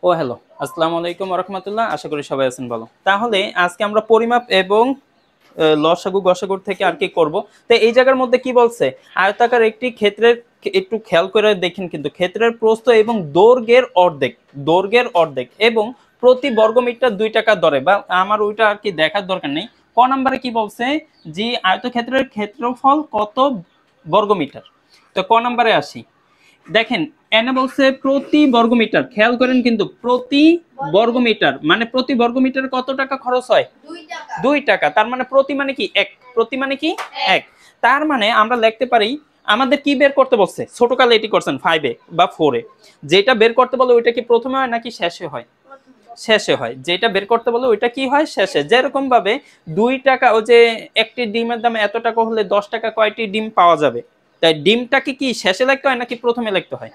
ও hello, আসসালামু আলাইকুম ওয়া রাহমাতুল্লাহ। আশা করি সবাই আছেন ভালো। তাহলে আজকে আমরা পরিমাপ এবং লসাগু গসাগুর থেকে আর কি করব। তো এই জায়গার মধ্যে কি বলছে, আয়তাকার একটি ক্ষেত্রের একটু খেয়াল করে দেখেন, কিন্তু ক্ষেত্রের প্রস্থ এবং দৈর্ঘ্যের অর্ধেক এবং প্রতি বর্গমিটার 2 টাকা দরে, বা আমার ওইটা আর কি দেখার দরকার নেই। ক নাম্বারে কি বলছে, যে আয়তক্ষেত্রের ক্ষেত্রফল কত বর্গমিটার। তো ক নাম্বারে আসি, দেখেন এনে বলছে প্রতি বর্গমিটার, খেয়াল করেন কিন্তু প্রতি বর্গমিটার মানে প্রতি বর্গমিটার কত টাকা খরচ হয়? 2 টাকা। তার মানে প্রতি মানে কি এক, প্রতি মানে কি এক। তার মানে আমরা লিখতে পারি, আমাদের কি বের করতে বলছে, ছোটকালে এটি করছেন 5 এ বা 4 এ, যেটা বের করতে বলে ওইটা কি প্রথমে হয় নাকি শেষে হয়? শেষে হয়। যেটা বের করতে বলে ওইটা কি হয়, শেষে। যেরকম ভাবে 2 টাকা, ওই যে একটি ডিমের দাম এত টাকা হলে 10 টাকা কয়টি ডিম পাওয়া যাবে, তাই ডিমটাকে কি শেষে লিখতে হয় নাকি প্রথমে লিখতে হয়?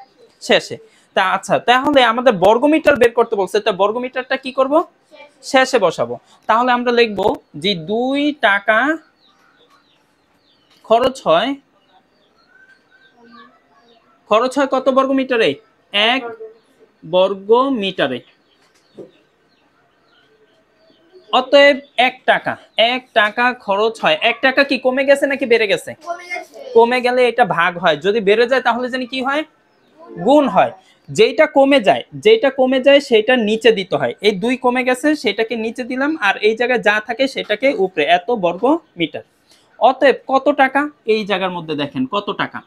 শেষে। তা আচ্ছা, তাহলে আমাদের বর্গমিটার বের করতে বলছে, তা বর্গমিটারটা কি করব, শেষে বসাবো। তাহলে আমরা লিখব যে 2 টাকা খরচ হয়, কত বর্গমিটারে? 1 বর্গমিটারে। অতএব 1 টাকা, 1 টাকা খরচ হয়। 1 টাকা কি কমে গেছে নাকি বেড়ে গেছে? কমে গেলে এটা ভাগ হয়, যদি বেড়ে যায় তাহলে জানি কি হয়, গুণ হয়। যেটা কমে যায় সেটা নিচে দিতে হয়। এই 2 কমে গেছে, সেটাকে নিচে দিলাম, আর এই জায়গায় যা থাকে সেটাকে উপরে, এত বর্গ মিটার। অতএব কত টাকা, এই জায়গার মধ্যে দেখেন কত টাকা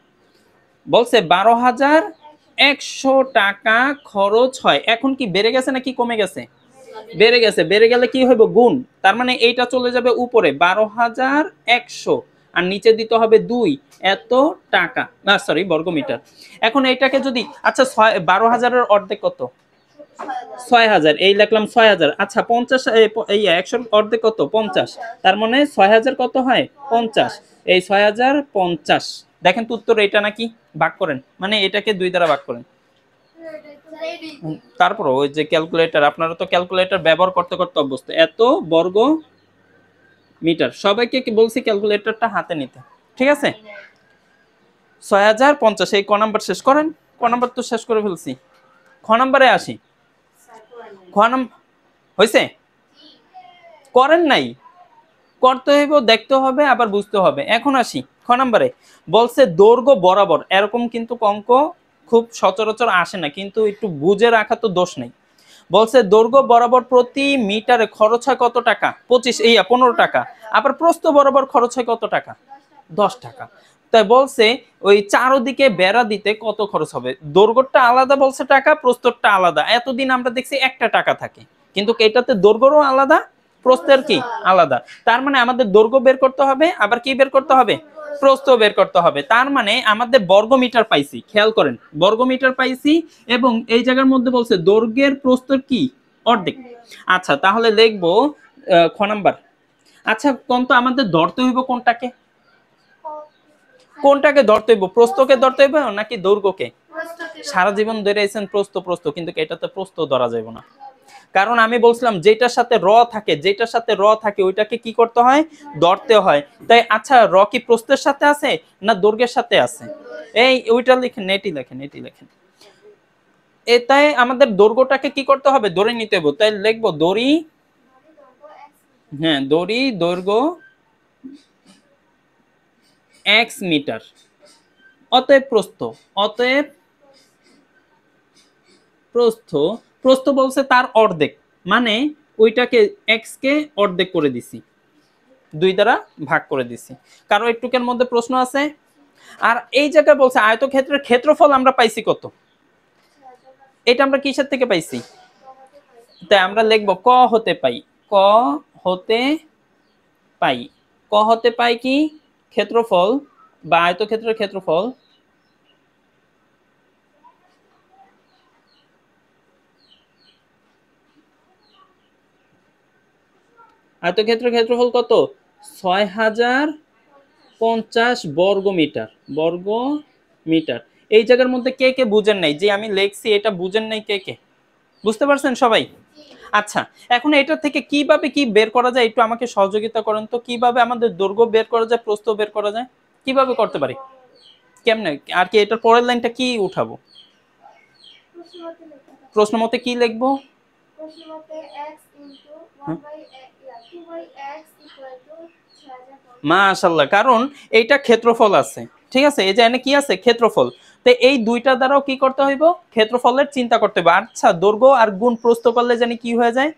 বলছে, 12,100 টাকা খরচ হয়। এখন কি বেড়ে গেছে নাকি কমে গেছে? বেড়ে গেছে। বেড়ে গেলে কি হইব, গুণ। তার মানে এইটা চলে যাবে উপরে 12,100, আর নিচে দিতে হবে 2, এত টাকা, না সরি বর্গমিটার। এখন এইটাকে যদি, আচ্ছা 12,000-এর অর্ধেক কত? 6,000। এই লিখলাম 6,000। আচ্ছা 50, এই 100-র অর্ধেক কত? 50। তার মানে 6,000 কত হয়? 50। এই 6,000 50। দেখেন তো উত্তর এটা নাকি? ভাগ করেন, মানে এটাকে 2 দ্বারা ভাগ করেন। তারপর ওই যে ক্যালকুলেটর, আপনারা তো ক্যালকুলেটর ব্যবহার করতে করতে অভ্যস্ত। এত বর্গ মিটার, সবাইকে কি বলছি ক্যালকুলেটরটা হাতে নিতে, ঠিক আছে? 6,050। এই ক নাম্বার শেষ করেন। ক নাম্বার তো শেষ করে ফেলছি। খ নাম্বারে আসি। খ নাম্বার হয়েছে, করেন নাই, করতে হইব, দেখতে হবে, আবার বুঝতে হবে। এখন আসি খ নাম্বারে। বলছে দৈর্ঘ্য বরাবর, এরকম কিন্তু অঙ্ক খুব সচরাচর আসে না, কিন্তু একটু বুঝে রাখা তো দোষ নেই। বলছে দৈর্ঘ্য বরাবর প্রতি মিটারে খরচ হয় কত টাকা? 15 টাকা। আবার প্রস্থ বরাবর খরচ হয় কত টাকা? 10 টাকা। তাই বলছে ওই চারদিকে বেড়া দিতে কত খরচ হবে। দৈর্ঘ্যটা আলাদা বলছে টাকা, প্রস্থটা আলাদা। এতদিন আমরা দেখছি একটা টাকা থাকে, কিন্তু এটাতে দৈর্ঘ্যও আলাদা, প্রস্থের কি আলাদা। তার মানে আমাদের দৈর্ঘ্য বের করতে হবে, আবার কি বের করতে হবে, প্রস্থ বের করতে হবে। তার মানে আমাদের বর্গমিটার পাইছি, খেয়াল করেন বর্গমিটার পাইছি, এবং এই জায়গার মধ্যে বলছে দৈর্ঘ্যের প্রস্থের কি অর্ধেক। আচ্ছা তাহলে লিখবো খ নাম্বার। আচ্ছা কোন তো আমাদের ধরতে হইব কোনটাকে, কোনটাকে ধরতে হইব, প্রস্থকে ধরতে হইব নাকি দৈর্ঘ্যকে? সারা জীবন ধরে আইছেন প্রস্থ প্রস্থ, কিন্তু এটাতে প্রস্থ ধরা যাবে না। কারণ আমি বলছিলাম যেটার সাথে র থাকে ওইটাকে কি করতে হয়, ধরতে হয়। তাই আচ্ছা র কি প্রস্থের সাথে আছে না দৈর্ঘ্যের সাথে আছে? এই ওইটা লিখেন, এটি লেখেন। এটাই আমাদের দৈর্ঘ্যটাকে কি করতে হবে, ধরে নিতে হবে। তাই লিখবো দড়ি, হ্যাঁ দড়ি দৈর্ঘ্য x মিটার। অতএব প্রস্থ, অতএব প্রস্থ, প্রস্থ বলছে তার অর্ধেক, মানে ওইটাকে x কে অর্ধেক করে দিছি, 2 দ্বারা ভাগ করে দিছি। কারো একটুকের মধ্যে প্রশ্ন আছে? আর এই জায়গায় বলছে আয়তক্ষেত্রের ক্ষেত্রফল আমরা পাইছি কত, এটা আমরা কিসের থেকে পাইছি? তাই আমরা লিখব ক হতে পাই, ক হতে পাই, ক হতে পাই কি ক্ষেত্রফল বা আয়তক্ষেত্রের ক্ষেত্রফল, আয়তক্ষেত্রের ক্ষেত্রফল কত? 6,050 বর্গ মিটার। এই জায়গার মধ্যে কে কে বুঝেন নাই, যে আমি লিখছি এটা বুঝেন নাই, কে কে বুঝতে পারছেন সবাই? আচ্ছা এখন এটা থেকে কিভাবে কি বের করা যায় একটু আমাকে সহযোগিতা করেন তো, কিভাবে আমাদের দৈর্ঘ্য বের করা যায়, প্রস্থ বের করা যায়, কিভাবে করতে পারি, কেমনে? আর কি এটার পরের লাইনটা কি উঠাবো? প্রশ্ন মতে কি লিখবো? মাশাআল্লাহ, কারণ এইটা ক্ষেত্রফল আছে, ঠিক আছে, এই যে এখানে কি আছে ক্ষেত্রফল। তো এই দুইটা দ্বারাও কি করতে হইব, ক্ষেত্রফলের চিন্তা করতে হবে। আচ্ছা দৈর্ঘ্য আর গুণ প্রস্থ করলে জানি কি হয়ে যায়,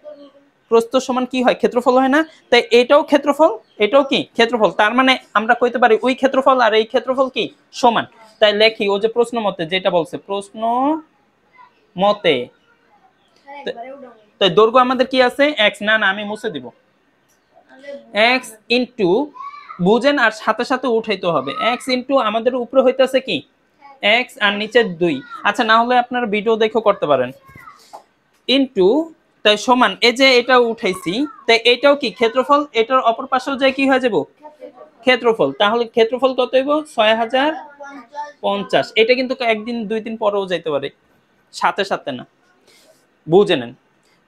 প্রস্থ সমান কি হয়, ক্ষেত্রফল হয় না? তাই এটাও ক্ষেত্রফল, এটাও কি ক্ষেত্রফল। তার মানে আমরা কইতে পারি ওই ক্ষেত্রফল আর এই ক্ষেত্রফল কি সমান। তাই লেখি ও যে প্রশ্ন মতে যেটা বলছে, প্রশ্ন মতে তাই দৈর্ঘ্য আমাদের কি আছে x, না না আমি মুছে দিব, x ইনটু বুঝেন আর সাথে সাথে উঠাইতে হবে, x ইনটু আমাদের উপরে হইতাছে কি x আর নিচে 2। আচ্ছা না হলে আপনারা ভিডিও দেখেও করতে পারেন, ইনটু তাই সমান এই যে এটা উঠাইছি, তাই এটাও কি ক্ষেত্রফল, এটার অপর পাশেও যায় কি হয়ে যাব ক্ষেত্রফল। তাহলে ক্ষেত্রফল কত হইব 6050। এটা কিন্তু একদিন দুই দিন পরেও যাইতে পারে, সাথে সাথে না, বুঝে নেন।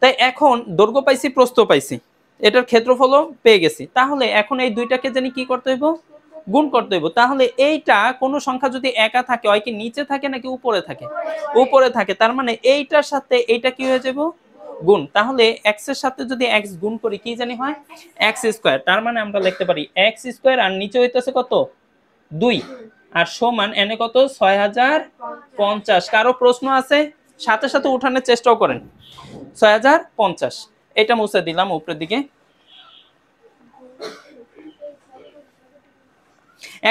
তাই এখন দৈর্ঘ্য পাইছি প্রস্থ পাইছি, এটার ক্ষেত্রফলও পেয়ে গেছি। তাহলে এখন এই দুইটাকে জানি কি করতে হইব, গুণ করতে হইব। তাহলে এইটা কোনো সংখ্যা যদি একা থাকে হয় কি নিচে থাকে নাকি উপরে থাকে, উপরে থাকে। তার মানে এইটার সাথে এইটা কি হয়ে যাব গুণ। তাহলে x এর সাথে যদি x গুণ করি কি জানি হয় x স্কয়ার। তার মানে আমরা লিখতে পারি x স্কয়ার আর নিচে হইতাছে কত 2 আর সমান এনে কত 6050। কারো প্রশ্ন আছে সাথে সাথে উঠানোর চেষ্টাও করেন। 6050 এটা মুছে দিলাম উপরের দিকে।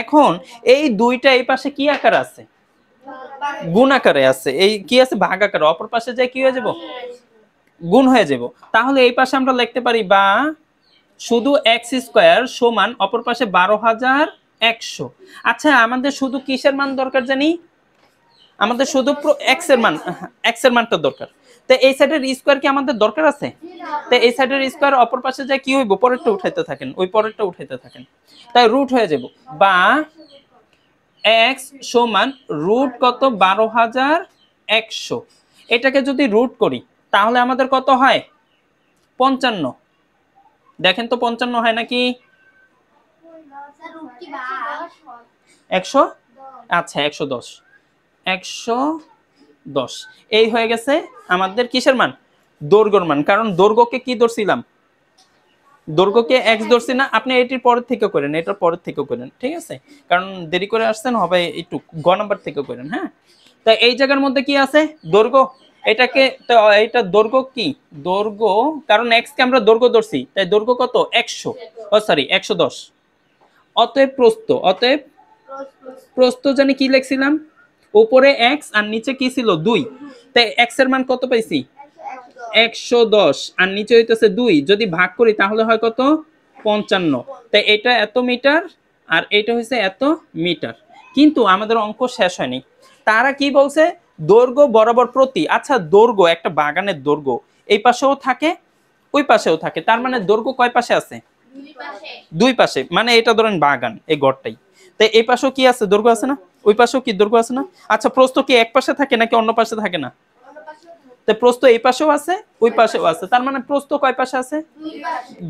এখন এই দুইটা এই পাশে কি আকার আছে, গুণ আকারে আছে, এই কি আছে ভাগ আকারে, অপর পাশে যায় কি হয়ে যাব গুণ হয়ে যাব। তাহলে এই পাশে আমরা লিখতে পারি বা শুধু x স্কয়ার সমান অপর পাশে 12100। আচ্ছা আমাদের শুধু কিসের মান দরকার জানি, আমাদের শুধু x এর মান, x এর মানটা দরকার। তো এই সাইডের স্কয়ার কি আমাদের দরকার আছে, তো এই সাইডের স্কয়ার অপর পাশে যায় কি হইব পরেরটা উঠাইতে থাকেন, ওই পরেরটা উঠাইতে থাকেন, তাই রুট হয়ে যাব বা x সমান রুট কত 12100। এটাকে যদি রুট করি তাহলে আমাদের কত হয় 55। দেখেন তো 55 হয় নাকি 100, আচ্ছা 110, 110 এই হয়ে গেছে আমাদের কিসের মান দৈর্ঘ্যের মান। কারণ দৈর্ঘ্যকে কি ধরছিলাম, দৈর্ঘ্যকে x ধরছি না। আপনি এটির পরের থেকে করেন, এটার পরের থেকে করেন, ঠিক আছে, কারণ দেরি করে আসছেন হবে একটু গ নাম্বার থেকে করেন। হ্যাঁ তা এই জায়গার মধ্যে কি আছে দৈর্ঘ্য, এটাকে তো এটা দৈর্ঘ্য কি দৈর্ঘ্য, কারণ x কে আমরা দৈর্ঘ্য ধরছি তাই দৈর্ঘ্য কত 100, ও সরি 110। অতএব প্রস্থ, অতএব প্রস্থ জানি কি লিখছিলাম উপরে x আর নিচে কি ছিল 2, তাই x এর মান কত পাইছি 110 আর নিচে হইতেছে 2, যদি ভাগ করি তাহলে হয় কত 55। তাই এটা এত মিটার আর এটা হইছে এত মিটার। কিন্তু আমাদের অঙ্ক শেষ হয়নি, তারা কি বলছে দৈর্ঘ্য বরাবর প্রতি। আচ্ছা দৈর্ঘ্য একটা বাগানের দৈর্ঘ্য এই পাশেও থাকে ওই পাশেও থাকে, তার মানে দৈর্ঘ্য কয় পাশে আছে দুই পাশে, মানে এটা ধরেন বাগান এই ঘরটাই, তাই এই পাশেও কি আছে দৈর্ঘ্য আছে না, ওই পাশেও কি দৈর্ঘ্য আছে না। আচ্ছা প্রস্থ কি এক পাশে থাকে নাকি অন্য পাশে থাকে না, তো প্রস্থ এই পাশেও আছে ওই পাশেও আছে, তার মানে প্রস্থ কয় পাশে আছে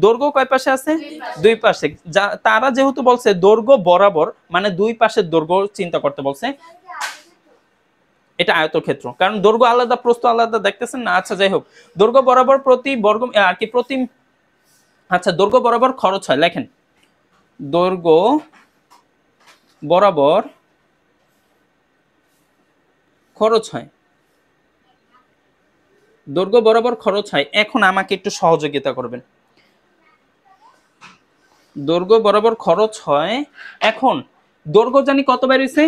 দৈর্ঘ্য কয় পাশে আছে দুই পাশে। তারা যেহেতু বলছে দৈর্ঘ্য বরাবর মানে দুই পাশের দৈর্ঘ্য চিন্তা করতে বলছে, এটা আয়তক্ষেত্র, কারণ দৈর্ঘ্য আলাদা প্রস্থ আলাদা দেখতেছেন না। আচ্ছা যাই হোক দৈর্ঘ্য বরাবর প্রতি বর্গ আর কি প্রতি, আচ্ছা দৈর্ঘ্য বরাবর খরচ হয়, লেখেন দৈর্ঘ্য বরাবর খরচ হয়, দৈর্ঘ্য বরাবর খরচ হয়। এখন আমাকে একটু সহযোগিতা করবেন, দৈর্ঘ্য বরাবর খরচ হয়। এখন দৈর্ঘ্য জানি কত বেরিয়েছে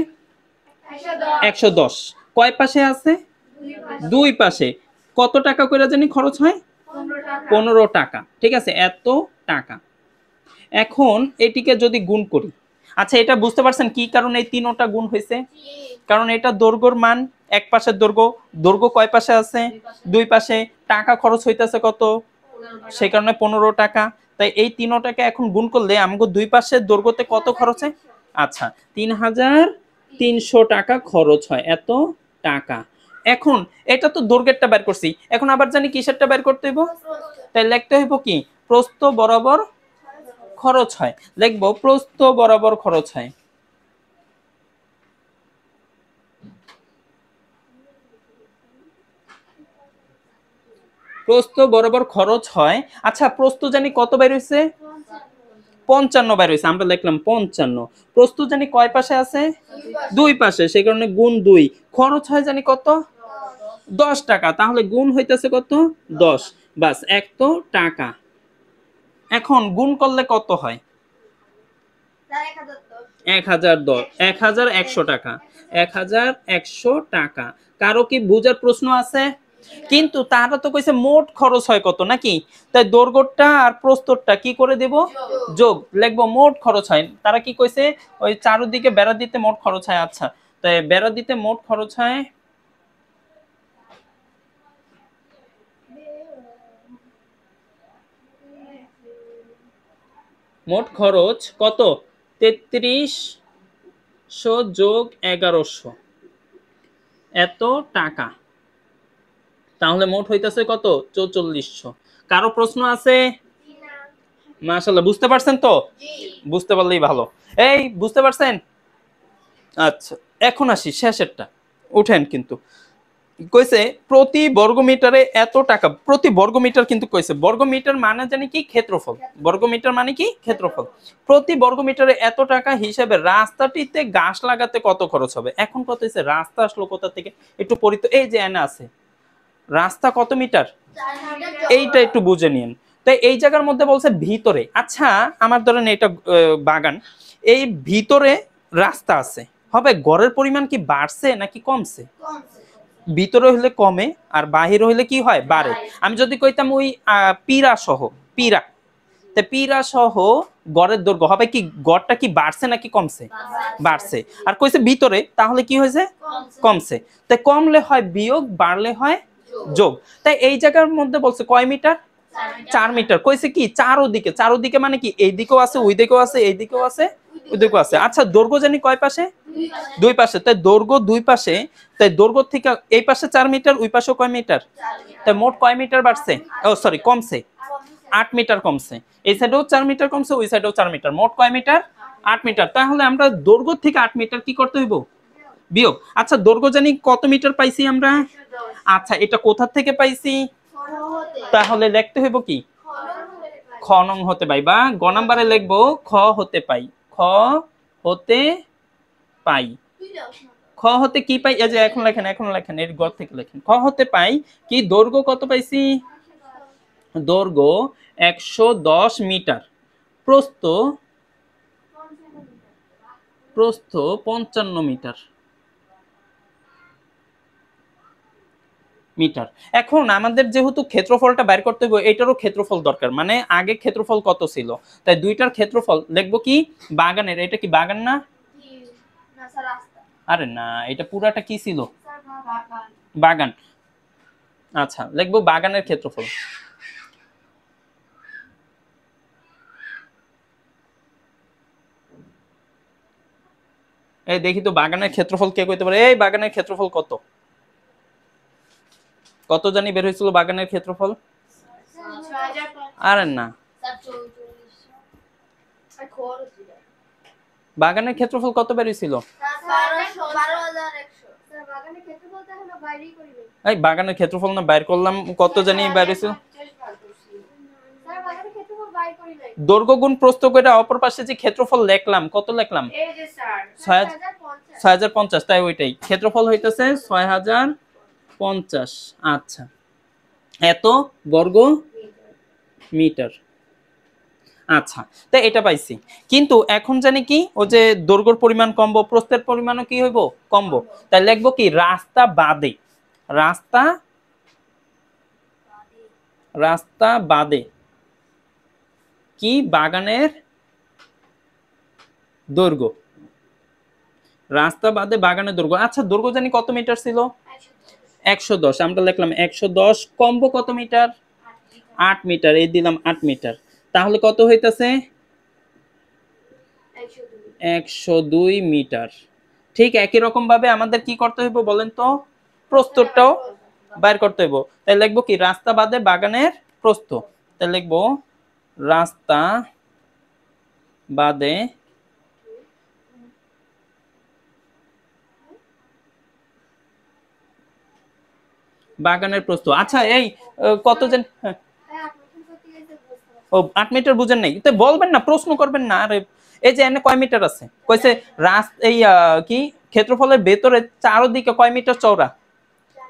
110, কয় পাশে আছে দুই পাশে, কত টাকা করে জানি খরচ হয় 15 টাকা, ঠিক আছে এত টাকা। এখন এটিকে যদি গুণ করি, আচ্ছা এটা বুঝতে পারছেন কি কারণে এই তিনটা গুণ হয়েছে, কারণ এটা দৈর্ঘ্যের মান এক পাশের দৈর্ঘ্য, দৈর্ঘ্য কয় পাশে আছে দুই পাশে, টাকা খরচ হইতেছে কত সেই কারণে 15 টাকা। তাই এই তিনটাকে এখন গুণ করলে আমাকে দুই পাশের দৈর্ঘ্যতে কত খরচ হয়, আচ্ছা 3300 টাকা খরচ হয়, এত টাকা। এখন এটা তো দৈর্ঘ্যেরটা বের করছি, এখন আবার জানি কিসেরটা বের করতে হইব, তাই লিখতে হইব কি প্রস্থ বরাবর খরচ হয়, লিখবো প্রস্থ বরাবর খরচ হয়। প্রস্থ বরাবর খরচ হয়। আচ্ছা প্রস্থ জানি কত বের হইছে? 55 বের হইছে, আমরা লিখলাম 55। প্রস্থ জানি কয় পাশে আছে? দুই পাশে, সেই কারণে গুণ 2। খরচ হয় জানি কত? 10 টাকা, তাহলে গুণ হইতেছে কত? 10। বাস, এক তো টাকা। এখন গুণ করলে কত হয়? 1010, 1100 টাকা। 1100 টাকা। কারো কি বুঝার প্রশ্ন আছে? কিন্তু তারা তো কইছে মোট খরচ হয় কত, নাকি? তাই দৈর্ঘ্যটা আর প্রস্থটা কি করে দেব? যোগ লিখবো, মোট খরচ হয়। তারা কি কইছে? ওই চারদিকে বেড়া দিতে মোট খরচ হয়। আচ্ছা, তাই বেড়া দিতে মোট খরচ হয়, মোট খরচ কত? 3300 যোগ 1100, এত টাকা। তাহলে মোট হইতাছে কত? 4400। কারো প্রশ্ন আছে? মাশাআল্লাহ, বুঝতে পারছেন তো? বুঝতে পারলেই ভালো। এই বুঝতে পারছেন? আচ্ছা, এখন আসি শেষেরটা, উঠেন। কিন্তু কইছে প্রতি বর্গমিটারে এত টাকা। প্রতি বর্গমিটার কিন্তু কইছে, বর্গমিটার মানে জানি কি? ক্ষেত্রফল। বর্গমিটার মানে কি? ক্ষেত্রফল। প্রতি বর্গমিটারে এত টাকা হিসেবে রাস্তাটিতে গাছ লাগাতে কত খরচ হবে? এখন কত হইছে? রাস্তা আসলো কোথা থেকে একটু পরিত, এই যে এনে আছে, রাস্তা কত মিটার? এইটা একটু বুঝে নিন। তাই এই জায়গার মধ্যে বলছে ভিতরে। আচ্ছা, আমার ধরেন এটা বাগান, এই ভিতরে রাস্তা আছে, হবে গড়ের পরিমাণ কি বাড়ছে নাকি কমছে? ভিতরে হইলে কমে, আর বাহিরে হইলে কি হয়? বাড়ে। আমি যদি কইতাম ওই পিরা সহ, পিরা, তে পিরা সহ গড়ের দৈর্ঘ্য হবে কি? গড়টা কি বাড়ছে নাকি কমছে? বাড়ছে। আর কইছে ভিতরে, তাহলে কি হয়েছে? কমছে। তাই কমলে হয় বিয়োগ, বাড়লে হয় যোগ। তাই এই জায়গার মধ্যে বলছে কয় মিটার? 4 মিটার। কইছে কি? চারোদিকে। চারোদিকে মানে কি? এই দিকেও আছে, ওই দিকেও আছে, এই দিকেও আছে, ওই দিকেও আছে। আচ্ছা, দৈর্ঘ্য জানি কয় পাশে? দুই পাশে। তাই দৈর্ঘ্য দুই পাশে, তাই দৈর্ঘ্য থেকে এই পাশে 4 মিটার, ওই পাশে কয় মিটার? তাই মোট কয় মিটার বাড়ছে? ও সরি, কমছে। 8 মিটার কমছে। এই সাইডেও 4 মিটার কমছে, ওই সাইডেও 4 মিটার। মোট কয় মিটার? 8 মিটার। তাহলে আমরা দৈর্ঘ্য থেকে 8 মিটার কি করতে হইব? বিয়োগ। আচ্ছা, দৈর্ঘ্য জানি কত মিটার পাইছি আমরা? আচ্ছা, এটা কোথা থেকে পাইছি? তাহলে লিখতে হইব কি? খ নং হতে পাই, বা গ নাম্বারে লিখবো খ হতে পাই। খ হতে পাই। খ হতে কি পাই? এই যে এখন লেখেন, এখন লেখেন, এর গ থেকে লেখেন। খ হতে পাই কি? দৈর্ঘ্য কত পাইছি? দৈর্ঘ্য 110 মিটার। প্রস্থ, প্রস্থ 55 মিটার। মিটার। এখন আমাদের যেহেতু ক্ষেত্রফলটা বের করতে হবে, এটারও ক্ষেত্রফল দরকার। মানে আগে ক্ষেত্রফল কত ছিল, তাই দুইটার ক্ষেত্রফল লিখবো কি? বাগানের, এটা কি বাগান না? আরে না, এটা পুরাটা কি ছিল? বাগান। আচ্ছা, লিখবো বাগানের ক্ষেত্রফল। এই দেখি তো বাগানের ক্ষেত্রফল কে কইতে পারে? এই বাগানের ক্ষেত্রফল কত? কত জানি বের হয়েছিল বাগানের ক্ষেত্রফল? আরে না, বাগানের ক্ষেত্রফল কত বের হয়েছিল? এই বাগানের ক্ষেত্রফল না বাইর করলাম, কত জানি বের হয়েছিল? দৈর্ঘ্য গুণ প্রস্থ করে অপর পাশে যে ক্ষেত্রফল লিখলাম, কত লিখলাম? 6050। তাই ওইটাই ক্ষেত্রফল হইতেছে 6050। আচ্ছা, এত বর্গ মিটার। আচ্ছা, তাই এটা পাইছি। কিন্তু এখন জানি কি? ও যে দৈর্ঘ্যের পরিমাণ কমবো, প্রস্থের পরিমাণও কি হইব? কমবো। তাই লিখবো কি? রাস্তা বাদে। রাস্তা, রাস্তা বাদে কি? বাগানের দৈর্ঘ্য। রাস্তা বাদে বাগানের দৈর্ঘ্য। আচ্ছা, দৈর্ঘ্য জানি কত মিটার ছিল? 110। আমরা লিখলাম 110। কমবো কত মিটার? 8 মিটার। এই দিলাম 8 মিটার। তাহলে কত হইতাছে? 102 মিটার। ঠিক একই রকম ভাবে আমাদের কি করতে হইব বলেন তো? প্রস্থটাও বাইর করতে হইব। তাই লিখবো কি? রাস্তা বাদে বাগানের প্রস্থ। তাই লিখবো রাস্তা বাদে বাগানের প্রস্থ। আচ্ছা, এই কত জন? হ্যাঁ, ও 8 মিটার বুঝেন নাই তো বলবেন না, প্রশ্ন করবেন না। আরে এই যে এনে কয় মিটার আছে কইছে এই কি ক্ষেত্রফলের ভেতরে চারদিকে কয় মিটার চওড়া?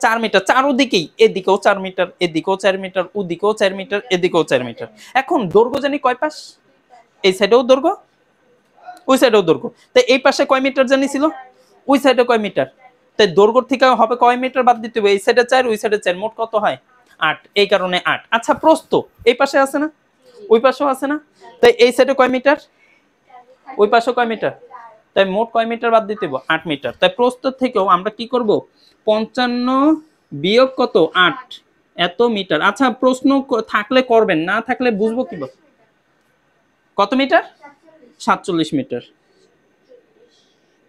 4 মিটার। চারদিকেই, এদিকেও 4 মিটার, এদিকেও 4 মিটার, ওদিকেও 4 মিটার, এদিকেও 4 মিটার। এখন দৈর্ঘ্য জানি কয় পাশ? এই সাইডেও দৈর্ঘ্য, ওই সাইডেও দৈর্ঘ্য। তাই এই পাশে কয় মিটার জানি ছিল? ওই সাইডে কয় মিটার? তাই দৈর্ঘ্য থেকে হবে কয় মিটার বাদ দিতে হবে? এই সাইডে 4, ওই সাইডে 4, মোট কত হয়? 8। এই কারণে 8। আচ্ছা প্রস্থ এই পাশে আছে না, ওই পাশেও আছে না? তাই এই সাইডে কয় মিটার, ওই পাশে কয় মিটার? তাই মোট কয় মিটার বাদ দিতে হবে? 8 মিটার। তাই প্রস্থ থেকেও আমরা কি করব? 55 বিয়োগ কত? 8, এত মিটার। আচ্ছা প্রশ্ন থাকলে করবেন, না থাকলে বুঝবো কিভাবে? কত মিটার? 47 মিটার।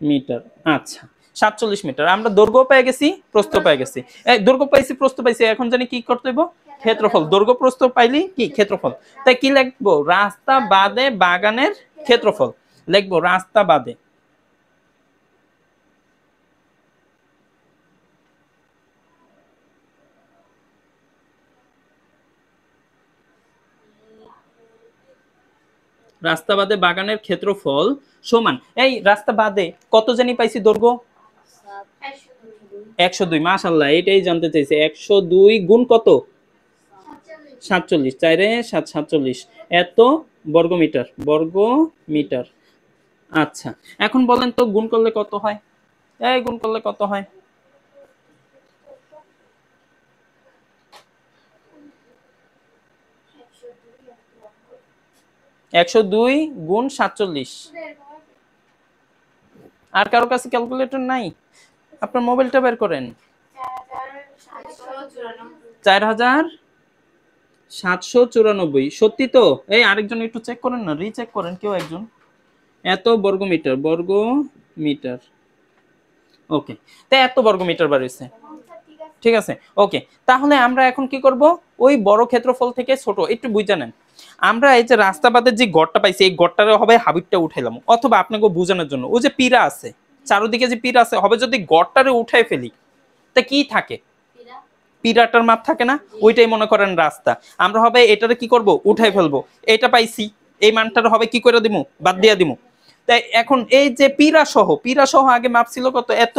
মিটার, আচ্ছা 47 মিটার। আমরা দৈর্ঘ্য পেয়ে গেছি, প্রস্থ পেয়ে গেছি। এই দৈর্ঘ্য পাইছি, প্রস্থ পাইছি, এখন জানি কি করতে হইব? ক্ষেত্রফল। দৈর্ঘ্য প্রস্থ পাইলি কি? ক্ষেত্রফল। তাই কি লিখবো? রাস্তা বাদে বাগানের ক্ষেত্রফল লিখবো। রাস্তা বাদে, রাস্তা বাদে বাগানের ক্ষেত্রফল সমান এই রাস্তা বাদে কত জানি পাইছি দৈর্ঘ্য? 102। মাশাআল্লাহ, এটাই জানতে চাইছে। 102 গুণ কত? 47। 4 7 47, এত বর্গ মিটার। বর্গ মিটার। আচ্ছা এখন বলেন তো গুণ করলে কত হয়? এই গুণ করলে কত হয়? 102 গুণ 47। আর কারো কাছে ক্যালকুলেটর নাই? আপনার মোবাইলটা বের করেন। 4794। সত্যি তো? এই আরেকজন একটু চেক করেন না, রিচেক করেন কেউ একজন। এত বর্গ মিটার। বর্গ মিটার। ওকে, তাই এত বর্গ মিটার বাড়িয়েছে। ঠিক আছে, ওকে। তাহলে আমরা এখন কি করব? ওই বড় ক্ষেত্রফল থেকে ছোট একটু বুঝে নেন। আমরা এই যে রাস্তা বাদের যে গড়টা পাইছি, এই গড়টারে হবে হাবিবটা উঠাইলাম, অথবা আপনাকে বোঝানোর জন্য ওই যে পীড়া আছে চারদিকে, যে পীড়া আছে হবে যদি গড়টারে উঠাই ফেলি, তা কি থাকে? পীড়াটার মাপ থাকে না? ওইটাই মনে করেন রাস্তা। আমরা হবে এটারে কি করব? উঠাই ফেলবো। এটা পাইছি, এই মানটার হবে কি করে দিমু? বাদ দিয়া দিমু। তাই এখন এই যে পীড়া সহ আগে মাপ ছিল কত? এত।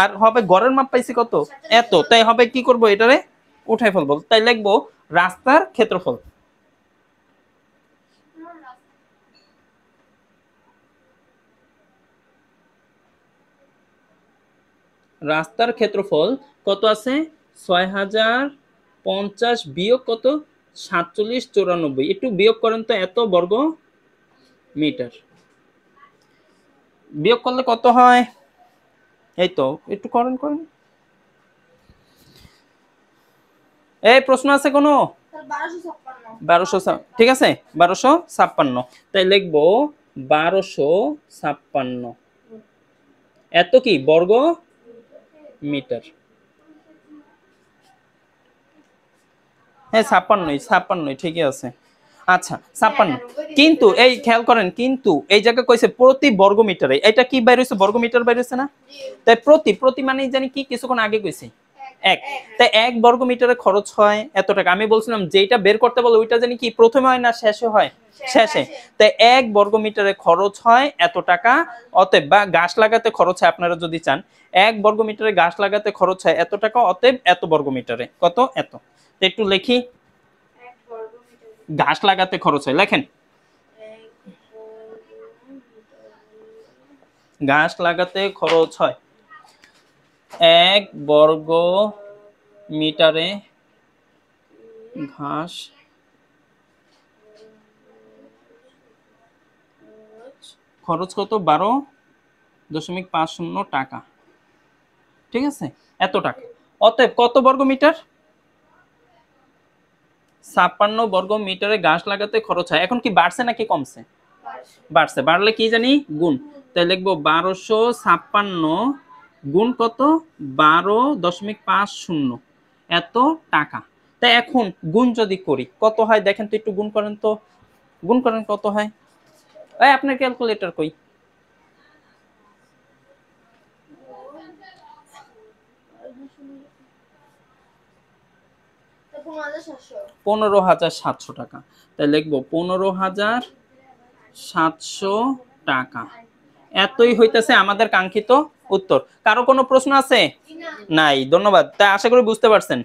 আর হবে গড়ের মাপ পাইছি কত? এত। তাই হবে কি করব? এটারে উঠাই ফেলবো। তাই লিখবো রাস্তার ক্ষেত্রফল। রাস্তার ক্ষেত্রফল কত আছে? 6050 বিয়োগ কত? 4794। একটু বিয়োগ করেন তো, এত বর্গ মিটার। বিয়োগ করলে কত হয়? এই তো একটু করেন করেন। এই প্রশ্ন আছে কোনো? 1256। ঠিক আছে, 1256। তাই লিখবো 1256 এত কি বর্গ মিটার। হ্যাঁ 56 ঠিকই আছে। আচ্ছা 56। কিন্তু এই খেয়াল করেন, কিন্তু এই জায়গায় কইছে প্রতি বর্গ মিটারে। এটা কি বাইর হইছে? বর্গ মিটার বাইর হইছে না? তাই প্রতি মানে জানি কি কিছুক্ষণ আগে কইছি এক। তাই 1 বর্গ মিটারে খরচ হয় এত টাকা। আমি বলছিলাম যেটা বের করতে বলে ওইটা জানি কি প্রথমে হয় না শেষে হয়? শেষে। তাই 1 বর্গ মিটারে খরচ হয় এত টাকা। অতএব বা গাছ লাগাতে খরচ হয়, আপনারা যদি চান 1 বর্গ মিটারে গাছ লাগাতে খরচ হয় এত টাকা, অতএব এত বর্গ মিটারে কত? এত। তো একটু লিখি, গাছ লাগাতে খরচ হয়, লেখেন গাছ লাগাতে খরচ হয় 1 বর্গ মিটারে ঘাস খরচ কত? 12.50 টাকা। ঠিক আছে, এত টাকা। অতএব কত বর্গ মিটার? 56 বর্গ মিটারে গাছ লাগাতে খরচ হয়। এখন কি বাড়ছে নাকি কমছে? বাড়ছে। বাড়লে কি জানি? গুণ। তাই লিখবো 1256 গুণ কত? 12.50 এত টাকা। তাই এখন গুণ যদি করি কত হয় দেখেন তো, একটু গুণ করেন তো। গুণ করেন কত হয়? এই আপনার ক্যালকুলেটর কই? 15,700 টাকা। তাই লিখবো 15,700 টাকা। এতই হইতেছে আমাদের কাঙ্ক্ষিত উত্তর। কারো কোনো প্রশ্ন আছে? নাই। ধন্যবাদ। তাই আশা করি বুঝতে পারছেন।